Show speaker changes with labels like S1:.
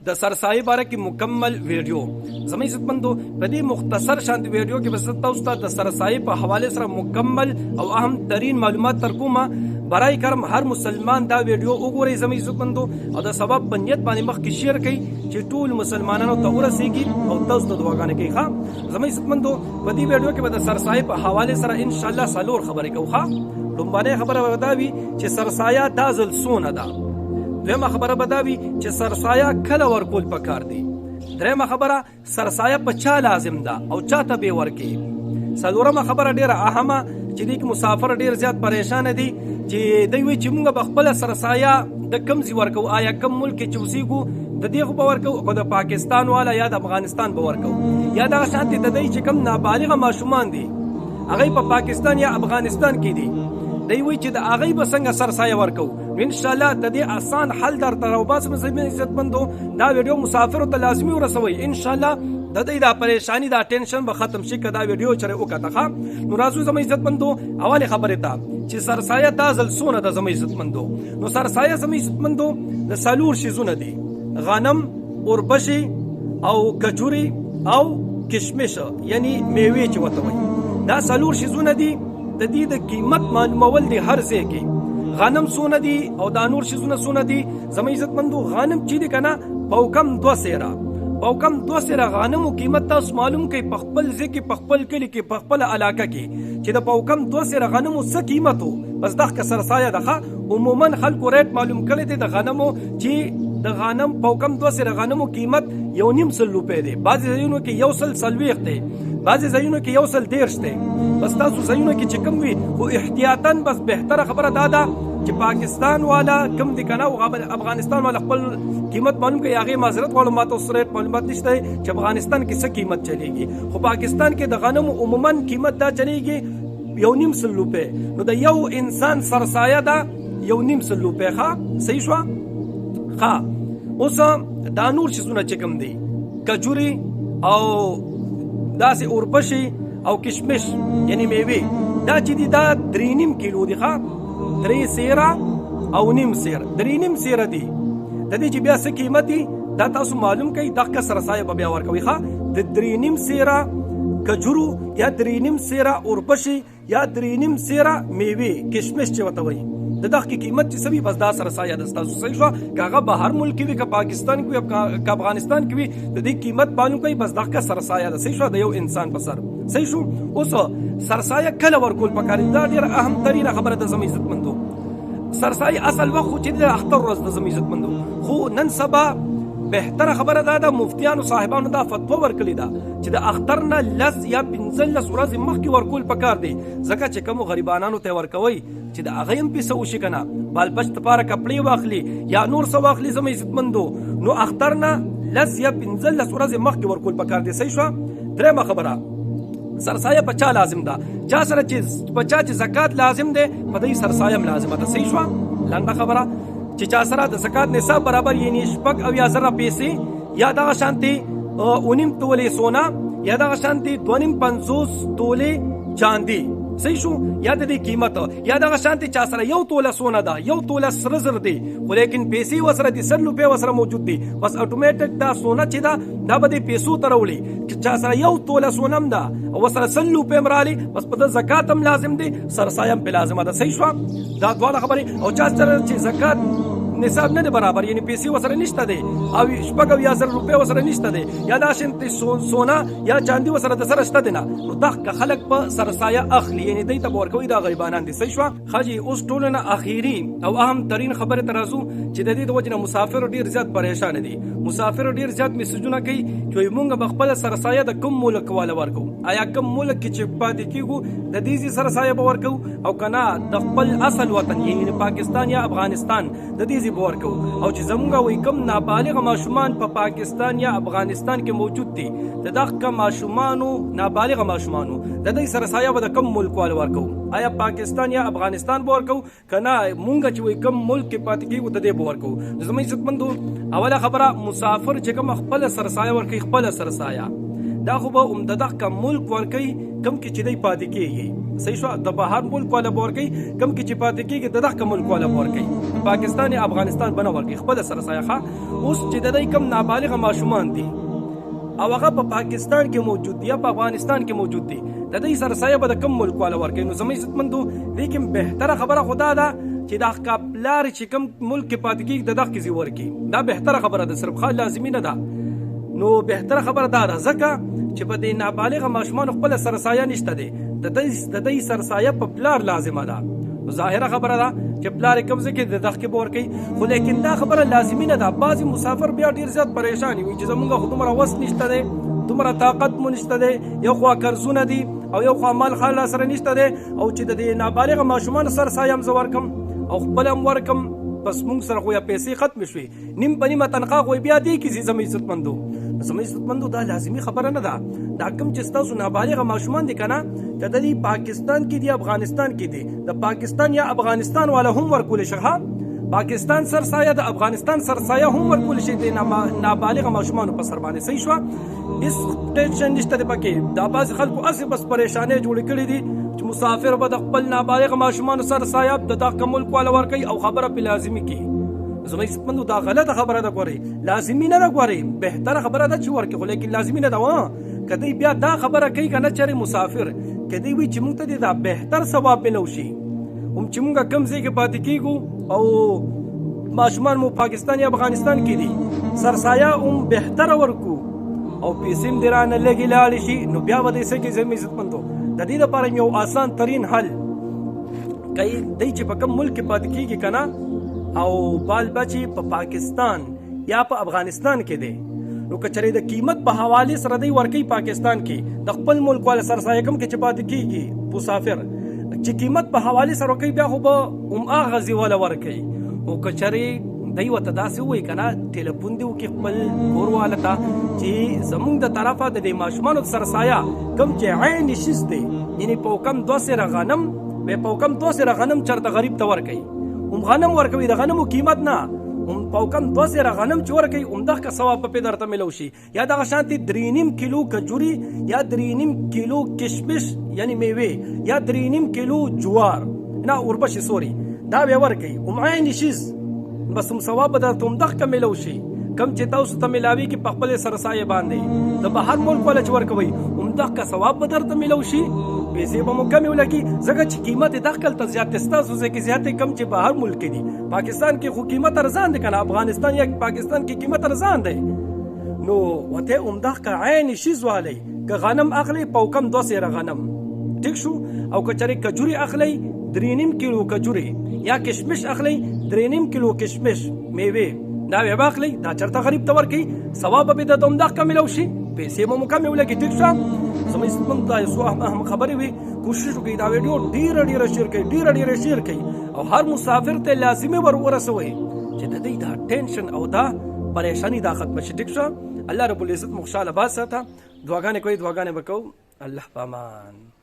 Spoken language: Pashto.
S1: د سرسایې باره کې مکمل ویډیو زموږ عزتمندو په دې مختصر شانت ویډیو کې بس تاسو ته د سرسایې په حواله سره مکمل او اهم ترين معلومات ترکومه برای کرم هر مسلمان دا ویډیو وګوري زموږ عزتمندو او د سبب بنیت باندې مخ کې شیر کړئ چې ټول مسلمانانو ته ورسیږي او تاسو ته دعاګانې کوي ښا زموږ عزتمندو په دې ویډیو کې به د سرسایې په حواله سره ان شاء الله سالور خبرې کوو ښا لومبانه خبره وداوي چې سرسایه دازل سونه ده دویمه خبره بداوي چې سرسایه کله ورکول پکار دی دریمه خبره سرسایه په چا لازم ده او چاته به ورکی څلورمه خبره ډیره اهمه چې د مسافر ډیر زیات پریشان دي چې دوی وی چې موږ په خپل سرسایه د کم زی ورکو آیا کم ملک کې چوسیګو د دې خو به ورکو او د پاکستان والا یا د افغانستان به ورکو یا د شانتي د دې چې کم نابالغ ماشومان دي هغه په پاکستان یا افغانستان کې دي دوی وی چې د هغه به څنګه سرسایه ورکو ان شاء الله د دې آسان حل در تر او باسم عزتمندو دا ویډیو مسافر ته لازمي ورسوي ان شاء الله د دې دا پریشانی دا ټینشن به ختم شي کدا ویډیو چره وکړه نو راځو زموږ عزتمندو اوله خبره ده چې سرسایه تازل سونه د زموږ عزتمندو نو سرسایه زموږ عزتمندو د سالور شیزونه دي غنم اوربشي او کجوري او کشمش یعنی میوه چې وته وي دا سالور شیزونه دي د دې د قیمت معلومول دي هر ځای کې غنم سونه دي او دا نور شیزونه سونه دي زموږ عزتمندو غنم چې دي کنه پوکم 2 سیرا پوکم 2 سیرا غنمو قیمت تاسو معلوم کوي په خپل ځکه په خپل کلی کې په خپل علاقه کې چې د پوکم 2 سیرا غنمو څه قیمتو بس دغه سرسایه دغه عموما خلکو ریټ معلوم کړي دي د غنمو چې د غنم پوکم 2 سیرا غنمو قیمت 1.5 روپے دی بعض ځایونو کې 1.40 دی بعض ځایونو کې 1.10 دی بس تاسو ځایونو کې چې کم وي خو احتیاطاً بس بهتره خبره ده چې پاکستان والا کم دي کنه او افغانستان والا خپل قیمت معلوم کوي هغه معذرت غواړم ماته اوس ریټ معلومات نشته چې افغانستان کې څه قیمت چلیږي خو پاکستان کې د غنمو عموما قیمت دا چلیږي 1.5 روپے نو د یو انسان سرسایه ده 1.5 روپے ښه صحیح شو ښه اوس دا نور شیزونه چې کم دي کجوري او داسې اوربشي او کشمش یعنی میوه دا چې دي دا 3.5 کیلو دي ښه 3 سیره او نیم سیر 3.5 سیره دي د دې چې بیا څه قیمت دي دا تاسو معلوم کړئ دغه سرسایه به بیا ورکوي ښه د 3.5 سیره کجورو یا 3.5 سیره اوربشي یا 3.5 سیره میوه کشمش چې وته وي د دغه قیمت چې سوي بس دا سرسایه د تاسو صحیح شو کاغه به هر ملک کې که پاکستان کې که افغانستان کې د دې قیمت معلوم کوي بس دغه سرسایه د صحیح شو د یو انسان په سر صحیح شو اوس سرسایه کله ورکول پکاري دا ډیره اهم ترینه خبره د زموږ عزتمندو سرسایه اصل وخت چې د اختر ورځ د زموږ عزتمندو خو نن سبا بهتره خبره ده د مفتیانو صاحبانو دا فتوا ورکړي ده چې د اختر نه لس یا 15 ورځې مخکې ورکول پکار دی ځکه چې کوم غریبانو ته ورکوي چې د هغه هم پیسه وشي کنه بال بچ لپاره کپړې واخلي یا نور څه واخلي زموږ عزتمندو نو اختر نه لس یا 15 ورځې مخکې ورکول پکار دی صحیح شو درېمه خبره سرسایه په چا لازم ده چا سره چې په چا چې زکات لازم ده په دې سرسایه لازم ده صحیح شو لنډه خبره چې چا سره د زکات نصاب برابر یعنی شپږ او یا زره پیسې یا دغه شانتي 9 تولې سونا یا دغه شانتي 2.50 تولې چاندي صحیح شو یا د دې قیمت یا دغه شانتي چا سره یو توله سونا ده یو توله سره زر دی خو لیکن پیسې وسره دي 100 روپے وسره موجود دي بس اتوماتیک دا سونا چې دا به د پیسو ترولي چا سره یو توله سونم ده او وسره 100 روپے مرالي بس په زکات هم لازم دي سرسایه هم لازم ده صحیح شو دا دواړه خبره او چا سره چې زکات نصاب نه برابر یعنی پیسې وسره نشته دي او شپږ یا 1000 روپے وسره نشته دي یا دا شنت سونا یا چاندي وسره د سره شته دي نه نو دغه خلک په سرسایه اخلي یعنی دوی ته ورکوي دا غریبانان دي صحیح شو خاجي اوس ټولنه اخیری او اهم ترين خبره ترازو چې د دې د وجنه مسافر ډیر زیات پریشان دي مسافر ډیر زیات میسجونه کوي چې موږ بخپل سرسایه د کوم ملک والا ورکو آیا کوم ملک چې پاتې کیږو د دې سرسایه به ورکو او کنا د خپل اصل وطن یعنی پاکستان یا افغانستان د دې ورکو او چې زمونږ وای کم نابالغ ماشومان په پاکستان یا افغانستان کې موجود دي د دغه ماشومانو نابالغ ماشومانو د دې سرسایه به د کم ملک وال ورکو آیا پاکستان یا افغانستان به ورکو کنه مونږ چې وای کم ملک کې پاتې کیږو ته دې به ورکو زموږ عزتمندو اوله خبره مسافر چې کوم خپل سرسایه ورکي خپل سرسایه دا خو به عمددغه ملک ورکوي کم کې چې دی پاتې کېږي صحیح شو د بهر ملک والا به ورکوي کم کې چې پاتې کېږي دغه ملک والا به ورکوي پاکستان یا افغانستان به نه ورکوي خپله سرسایه ښه اوس چې د دی کم نابالغه ماشومان دي او هغه په پاکستان کې موجود دي یا په افغانستان کې موجود دي د دې سرسایه به د کم ملک والا ورکوي نو زموږ عزتمندو لیکن بهتره خبره خدا ده چې دا پلار چې کم ملک کې پاتې کېږي دغه کې ورکوي دا بهتره خبره ده صرف خال لازمي نه ده نو بهتره خبره دا ده ځکه چې په دې نابالغه ماشومانو خپله سرسایه نشته دی د دې سرسایه په پلار لازمه ده ظاهره خبره ده چې پلار کم ځای کې دغه کې به ورکوي خو لیکن دا خبره لازمي نه ده بعضې مسافر بیا ډېر زیات پریشان وي چې زمونږ خو دومره وس نشته دی دومره طاقت مو نشته دی یو خوا قرضونه دي او یو خوا مال خال سره نشته دی او چې د دې نابالغه ماشومانو سرسایه هم زه ورکم او خپل هم ورکم بس مونږ سره خو یا پیسې ختمې شوې نیم په نیمه تنخواه خو بیا دی کې زموږ عزتمندو دا لازمي خبره نه ده دا کوم چې ستاسو نابالغه ماشومان دي که نه که د دې پاکستان کې دي افغانستان کې دي د پاکستان یا افغانستان والا هم ورکولی شي پاکستان سرسایه د افغانستان سرسایه هم ورکولی شي د نابالغه ماشومانو په سر باندې صحیح شوه هېڅ ټینشن نشته دی پکې دا بعضې خلکو هسې بس پریشانۍ جوړې کړي دي چې مسافر به د خپل نابالغه ماشومانو سرسایه د دغه ملک والا ورکوي او خبره پې لازمي کړي زما عزتمندو دا غلطه خبره ده ګورئ لازمي نه ده ګورئ بهتره خبره ده چې ورکړي خو لیکن لازمي نه ده که دی بیا دا خبره کوي که نه چېرې مسافر که دی وي چې موږ ته دی دا بهتر ثواب ملو شي هم چې موږ کم ځای کې پاتې کېږو او ماشومان مو پاکستان یا افغانستان کې دي سرسایه هم بهتره ورکو او پیسې هم دې رانه لږې لاړې شي نو بیا به دی څه کوي زما عزتمندو د دې لپاره یو آسان ترین حل کوي دی چې په کم ملک کې پاتې کېږي که نه او بال بچي په پاکستان یا په افغانستان کې دی نو که چېرې د قیمت په حوالې سره دی ورکوي پاکستان کې د خپل ملک والا سرسایه کم کې چې پاتې کېږي مسافر چې قیمت په حوالې سره ورکوي بیا خو به هماغه ځای والا ورکوي او که چېرې دی ورته داسې ووایي که نه ټلیفون دې وکړي خپل کور والا ته چې زموږ د طرفه د دې ماشومانو سرسایه کم چې عین شیز دی یعنې په کم 2 سره غنم په کم 2 سره غنم چېرته غریب ته ورکوي هم غنم ورکوي د غنمو قیمت نه هم په کم 2 سره غنم چې ورکوي همدغه ثواب په درته ملو شي یا دغه شانتې 3.5 کیلو کجوري یا 3.5 کیلو کشمش یعنی میوې یا 3.5 کیلو جوار نه اوربشې سوري دا به ورکوي هم عین شیز بس هم ثواب به درته همدغه ملو شي کم چې تاسو ته ملاوي کې په خپل سرسایه باندې د بهر ملک والا چې ورکوي همدغه ثواب به درته ملو شي پیسې به مو کمې ولګي ځکه چې قیمت یې دغه کلته زیات دی ستاسو ځای کې زیات دی کم چې بهر ملک کې دي پاکستان کې خو قیمت ارزان دی که نه افغانستان یا پاکستان کې قیمت ارزان دی نو ورته همدغه عین شیز والی که غنم اخلي په کم 2 سره غنم ټیک شو او که چېرې کجوري اخلي 3.5 کیلو کجوري یا کشمش اخلي 3.5 کیلو کشمش میوې دا به واخلي دا چېرته غریب ته ورکوي ثواب به د همدغه ملو شي پیسې به مو کمې ولګي ټیک شو زما عزتمند دا یو څو اهم خبرې وي کوشش وکړئ دا ویډیو ډېره شیر کړئ ډېره شیر کړئ او هر مسافر ته لازمي ورسوئ چې د دې دا ټینشن او دا پریشانی دا ختمه شي ټیک شو الله رب العزت مو خوشحاله باد ساته دعاګانې کوئ دعاګانې به کوو الله پامان